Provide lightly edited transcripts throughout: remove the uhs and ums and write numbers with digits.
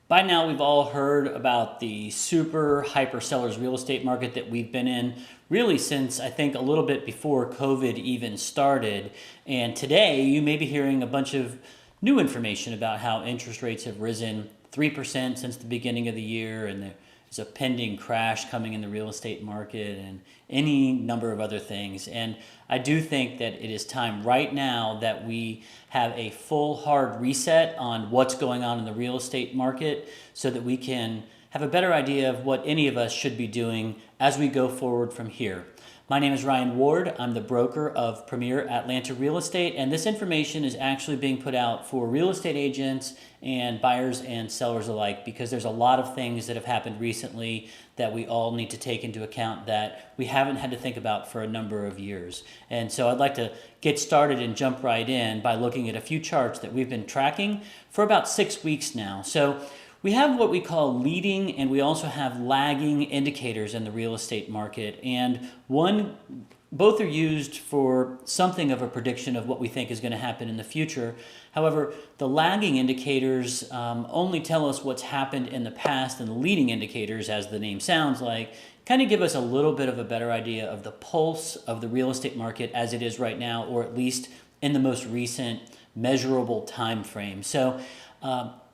By now, we've all heard about the super hyper sellers real estate market that we've been in really since I think a little bit before COVID even started. And today, you may be hearing a bunch of new information about how interest rates have risen 3% since the beginning of the year, and there's a pending crash coming in the real estate market, and any number of other things. And I do think that it is time right now that we have a full hard reset on what's going on in the real estate market so that we can have a better idea of what any of us should be doing as we go forward from here. My name is Ryan Ward. I'm the broker of Premier Atlanta Real Estate, and this information is actually being put out for real estate agents and buyers and sellers alike, because there's a lot of things that have happened recently that we all need to take into account that we haven't had to think about for a number of years. And so I'd like to get started and jump right in by looking at a few charts that we've been tracking for about 6 weeks now. So we have what we call leading, and we also have lagging indicators in the real estate market. And both are used for something of a prediction of what we think is going to happen in the future. However, the lagging indicators only tell us what's happened in the past, and the leading indicators, as the name sounds like, kind of give us a little bit of a better idea of the pulse of the real estate market as it is right now, or at least in the most recent measurable time frame. So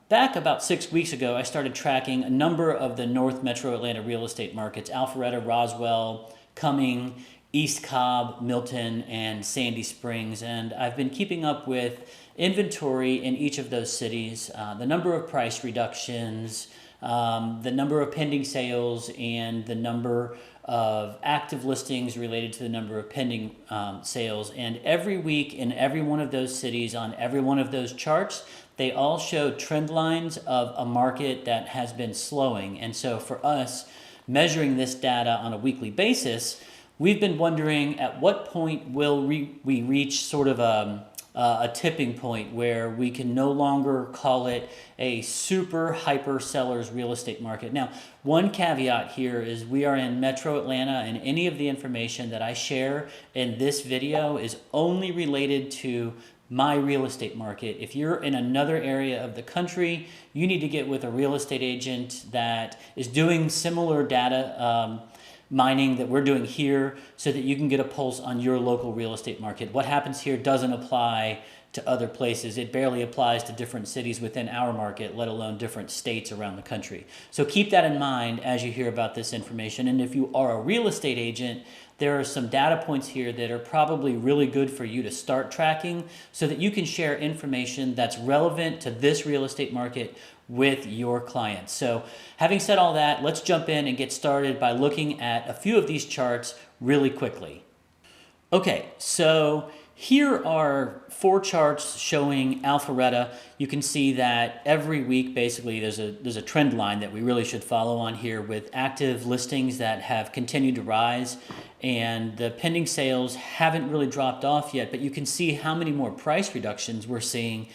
back about 6 weeks ago, I started tracking a number of the North Metro Atlanta real estate markets: Alpharetta, Roswell, Cumming, East Cobb, Milton, and Sandy Springs. And I've been keeping up with inventory in each of those cities, the number of price reductions, the number of pending sales, and the number of active listings related to the number of pending sales. And every week in every one of those cities, on every one of those charts, they all show trend lines of a market that has been slowing. And so for us, measuring this data on a weekly basis, we've been wondering at what point will we reach sort of a tipping point where we can no longer call it a super hyper sellers real estate market. Now, one caveat here is we are in Metro Atlanta, and any of the information that I share in this video is only related to my real estate market. If you're in another area of the country, you need to get with a real estate agent that is doing similar data mining that we're doing here, so that you can get a pulse on your local real estate market. What happens here doesn't apply to other places. It barely applies to different cities within our market, let alone different states around the country. So keep that in mind as you hear about this information. And if you are a real estate agent, there are some data points here that are probably really good for you to start tracking so that you can share information that's relevant to this real estate market with your clients. So having said all that, let's jump in and get started by looking at a few of these charts really quickly. Okay, so here are 4 charts showing Alpharetta. You can see that every week, basically, there's a trend line that we really should follow on here, with active listings that have continued to rise, and the pending sales haven't really dropped off yet, but you can see how many more price reductions we're seeing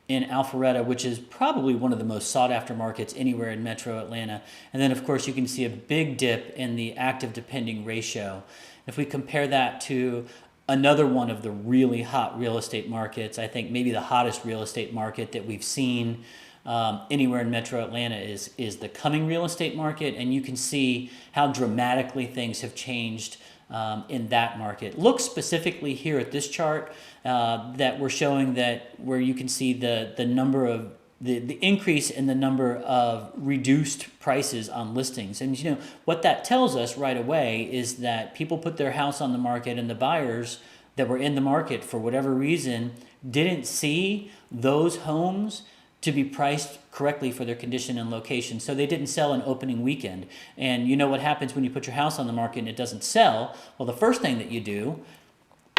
in Alpharetta, which is probably one of the most sought after markets anywhere in Metro Atlanta. And then of course you can see a big dip in the active to pending ratio. If we compare that to another one of the really hot real estate markets, I think maybe the hottest real estate market that we've seen anywhere in Metro Atlanta is the Cumming real estate market, and you can see how dramatically things have changed in that market. Look specifically here at this chart that we're showing, that where you can see the number of the increase in the number of reduced prices on listings. And you know what that tells us right away is that people put their house on the market, and the buyers that were in the market for whatever reason didn't see those homes to be priced correctly for their condition and location. So they didn't sell an opening weekend. And you know what happens when you put your house on the market and it doesn't sell? Well, the first thing that you do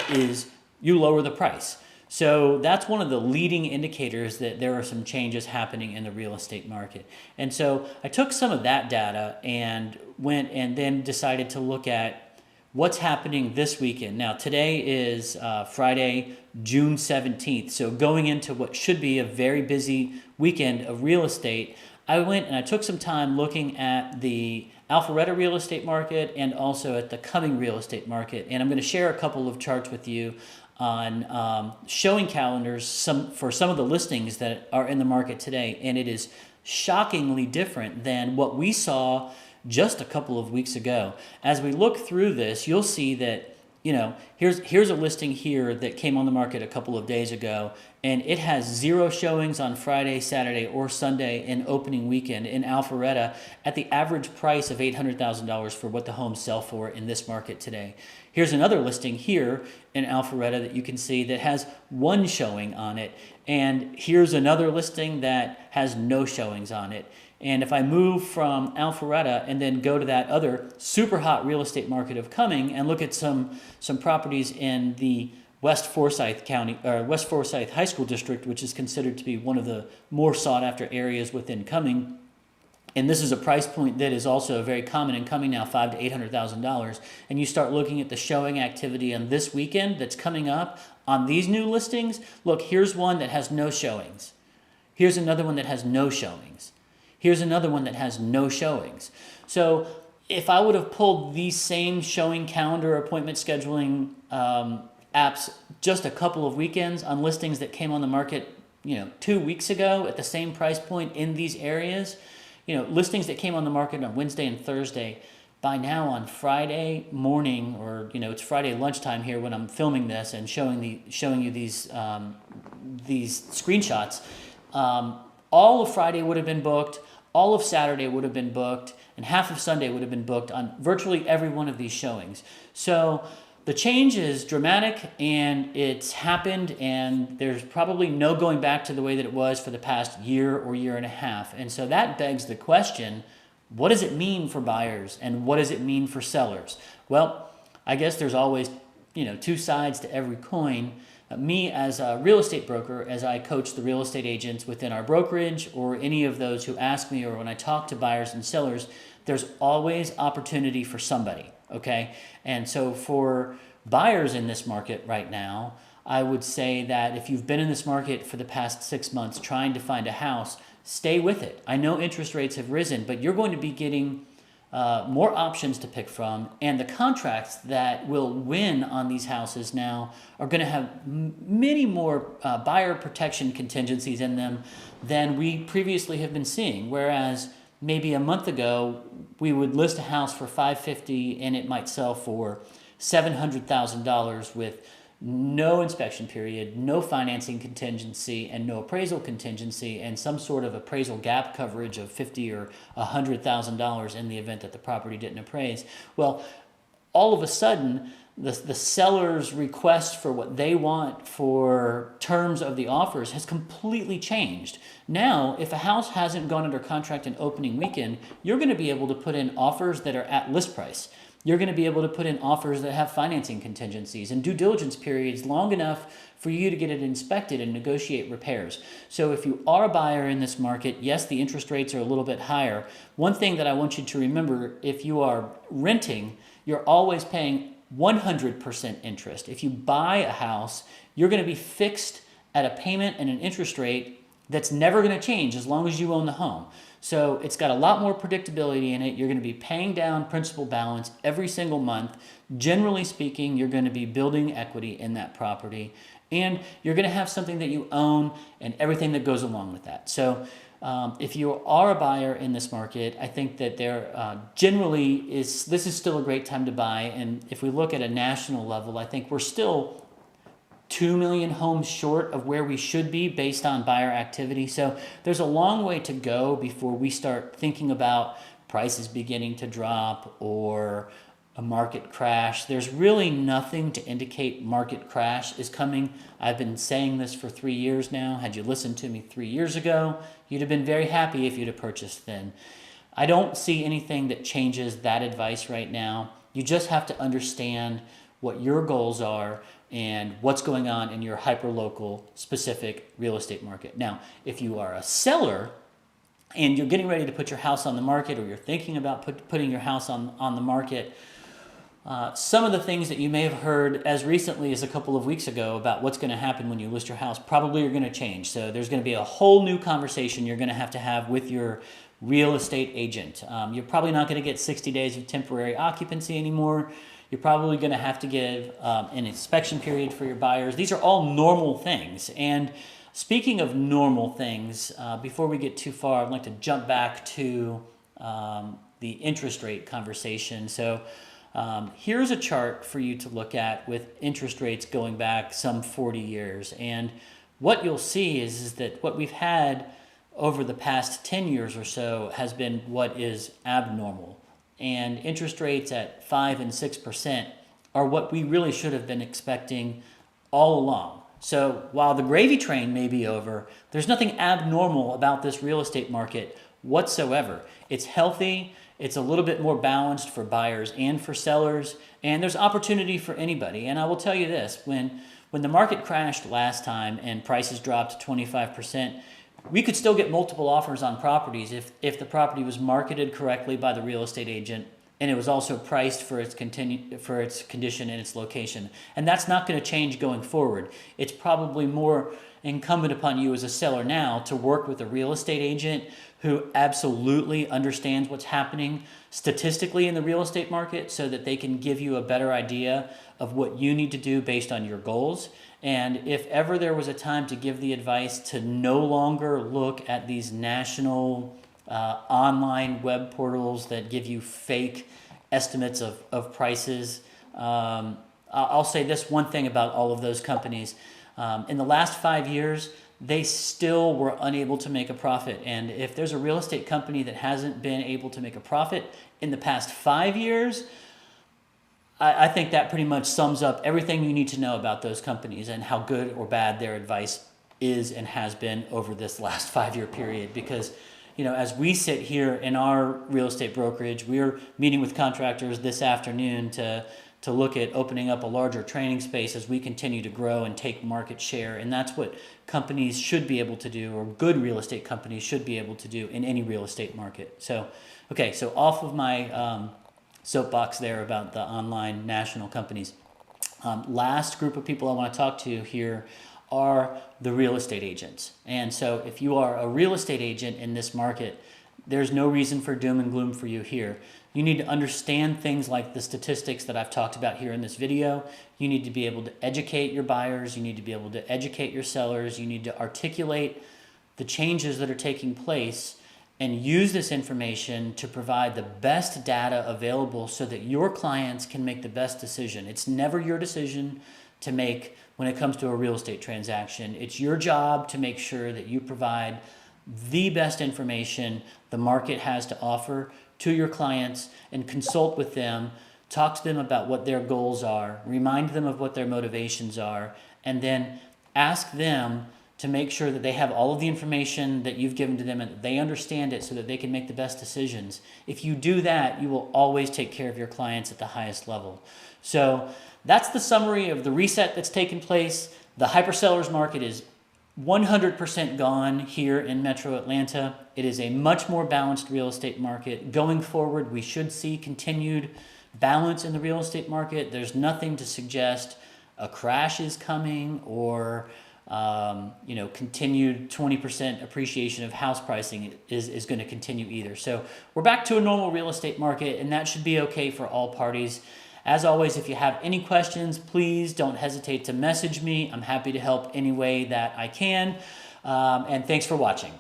is you lower the price. So that's one of the leading indicators that there are some changes happening in the real estate market. And so I took some of that data and went and then decided to look at what's happening this weekend. Now, today is Friday, June 17th. So going into what should be a very busy weekend of real estate, I went and I took some time looking at the Alpharetta real estate market and also at the Cumming real estate market. And I'm going to share a couple of charts with you on showing calendars for some of the listings that are in the market today. And it is shockingly different than what we saw just a couple of weeks ago. As we look through this, you'll see that, here's a listing here that came on the market a couple of days ago, and it has 0 showings on Friday, Saturday, or Sunday in opening weekend in Alpharetta at the average price of $800,000 for what the homes sell for in this market today. Here's another listing here in Alpharetta that you can see that has 1 showing on it, and here's another listing that has no showings on it. And if I move from Alpharetta and then go to that other super hot real estate market of Cumming and look at some properties in the West Forsyth County or West Forsyth High School District, which is considered to be one of the more sought after areas within Cumming. And this is a price point that is also very common in Cumming now, $500,000 to $800,000. And you start looking at the showing activity on this weekend that's coming up on these new listings. Look, here's one that has no showings. Here's another one that has no showings. Here's another one that has no showings. So if I would have pulled these same showing calendar appointment scheduling apps just a couple of weekends on listings that came on the market, 2 weeks ago at the same price point in these areas, listings that came on the market on Wednesday and Thursday, by now on Friday morning, or it's Friday lunchtime here when I'm filming this and showing you these screenshots. All of Friday would have been booked. All of Saturday would have been booked, and half of Sunday would have been booked on virtually every one of these showings. So the change is dramatic, and it's happened, and there's probably no going back to the way that it was for the past year or year and a half. And so that begs the question, what does it mean for buyers, and what does it mean for sellers? Well, I guess there's always, 2 sides to every coin. Me as a real estate broker, as I coach the real estate agents within our brokerage or any of those who ask me, or when I talk to buyers and sellers, there's always opportunity for somebody, okay? And so for buyers in this market right now, I would say that if you've been in this market for the past 6 months trying to find a house, stay with it. I know interest rates have risen, but you're going to be getting more options to pick from, and the contracts that will win on these houses now are going to have many more buyer protection contingencies in them than we previously have been seeing. Whereas maybe a month ago, we would list a house for $550,000 and it might sell for $700,000 with no inspection period, no financing contingency, and no appraisal contingency, and some sort of appraisal gap coverage of $50,000 or $100,000 in the event that the property didn't appraise. Well, all of a sudden, the seller's request for what they want for terms of the offers has completely changed. Now, if a house hasn't gone under contract in opening weekend, you're going to be able to put in offers that are at list price. You're going to be able to put in offers that have financing contingencies and due diligence periods long enough for you to get it inspected and negotiate repairs. So if you are a buyer in this market, yes, the interest rates are a little bit higher. One thing that I want you to remember, if you are renting, you're always paying 100% interest. If you buy a house, you're going to be fixed at a payment and an interest rate that's never going to change as long as you own the home. So it's got a lot more predictability in it. You're going to be paying down principal balance every single month. Generally speaking, you're going to be building equity in that property, and you're going to have something that you own and everything that goes along with that. So if you are a buyer in this market, I think that there this is still a great time to buy. And if we look at a national level, I think we're still 2 million homes short of where we should be based on buyer activity. So there's a long way to go before we start thinking about prices beginning to drop or a market crash. There's really nothing to indicate market crash is coming. I've been saying this for 3 years now. Had you listened to me 3 years ago, you'd have been very happy if you'd have purchased then. I don't see anything that changes that advice right now. You just have to understand what your goals are and what's going on in your hyper-local specific real estate market. Now, if you are a seller and you're getting ready to put your house on the market, or you're thinking about putting your house on the market, some of the things that you may have heard as recently as a couple of weeks ago about what's going to happen when you list your house probably are going to change. So there's going to be a whole new conversation you're going to have with your real estate agent. You're probably not going to get 60 days of temporary occupancy anymore. You're probably going to have to give an inspection period for your buyers. These are all normal things. And Speaking of normal things, before we get too far, I'd like to jump back to the interest rate conversation. So here's a chart for you to look at with interest rates going back some 40 years. And what you'll see is that what we've had over the past 10 years or so has been what is abnormal. And interest rates at 5 and 6% are what we really should have been expecting all along. So while the gravy train may be over, there's nothing abnormal about this real estate market whatsoever. It's healthy, it's a little bit more balanced for buyers and for sellers, and there's opportunity for anybody. And I will tell you this, when the market crashed last time and prices dropped 25%, we could still get multiple offers on properties if the property was marketed correctly by the real estate agent and it was also priced for its condition and its location. And that's not going to change going forward. It's probably more incumbent upon you as a seller now to work with a real estate agent who absolutely understands what's happening statistically in the real estate market so that they can give you a better idea of what you need to do based on your goals. And if ever there was a time to give the advice to no longer look at these national online web portals that give you fake estimates of prices, I'll say this one thing about all of those companies. In the last 5 years, they still were unable to make a profit. And if there's a real estate company that hasn't been able to make a profit in the past 5 years, I think that pretty much sums up everything you need to know about those companies and how good or bad their advice is and has been over this last 5-year period. Because, you know, as we sit here in our real estate brokerage, we're meeting with contractors this afternoon to look at opening up a larger training space as we continue to grow and take market share. And that's what companies should be able to do, or good real estate companies should be able to do in any real estate market. So, okay, so off of my soapbox there about the online national companies. Last group of people I want to talk to here are the real estate agents. And so if you are a real estate agent in this market, there's no reason for doom and gloom for you here. You need to understand things like the statistics that I've talked about here in this video. You need to be able to educate your buyers. You need to be able to educate your sellers. You need to articulate the changes that are taking place and use this information to provide the best data available so that your clients can make the best decision. It's never your decision to make when it comes to a real estate transaction. It's your job to make sure that you provide the best information the market has to offer to your clients and consult with them, talk to them about what their goals are, remind them of what their motivations are, and then ask them to make sure that they have all of the information that you've given to them and that they understand it so that they can make the best decisions. If you do that, you will always take care of your clients at the highest level. So that's the summary of the reset that's taken place. The hypersellers market is 100% gone here in Metro Atlanta. It is a much more balanced real estate market. Going forward, we should see continued balance in the real estate market. There's nothing to suggest a crash is coming or continued 20% appreciation of house pricing is going to continue either. So we're back to a normal real estate market, and that should be okay for all parties. As always, if you have any questions, please don't hesitate to message me. I'm happy to help any way that I can. And thanks for watching.